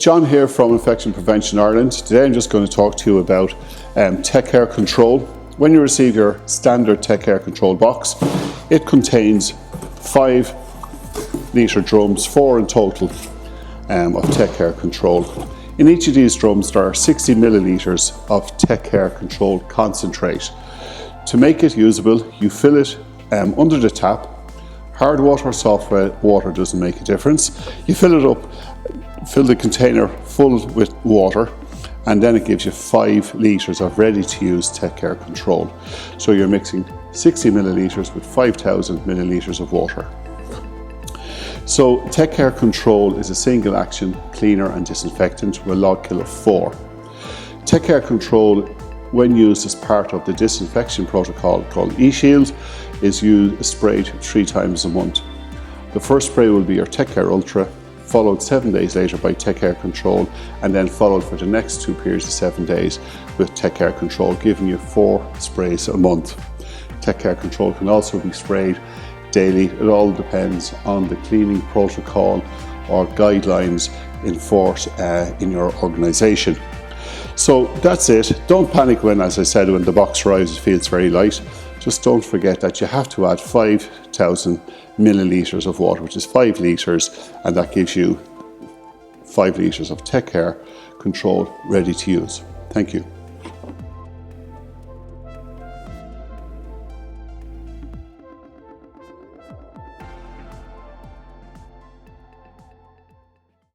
John here from Infection Prevention Ireland. Today I'm just going to talk to you about TECcare Control. When you receive your standard TECcare Control box, it contains 5 litre drums, 4 in total, of TECcare Control. In each of these drums there are 60 millilitres of TECcare Control concentrate. To make it usable, you fill it under the tap. Hard water or soft water doesn't make a difference. You fill it up, fill the container full with water, and then it gives you 5 litres of ready-to-use TECcare Control. So you're mixing 60 millilitres with 5,000 millilitres of water. So TECcare Control is a single action cleaner and disinfectant with a log kill of 4. TECcare Control, when used as part of the disinfection protocol called Eshield, is sprayed 3 times a month. The first spray will be your TECcare Ultra, followed 7 days later by TECcare Control, and then followed for the next 2 periods of 7 days with TECcare Control, giving you 4 sprays a month. TECcare Control can also be sprayed daily. It all depends on the cleaning protocol or guidelines in force in your organisation. So that's it. Don't panic when, as I said, when the box arrives it feels very light. Just don't forget that you have to add 5,000 millilitres of water, which is 5 litres, and that gives you 5 litres of TECcare Control ready to use. Thank you.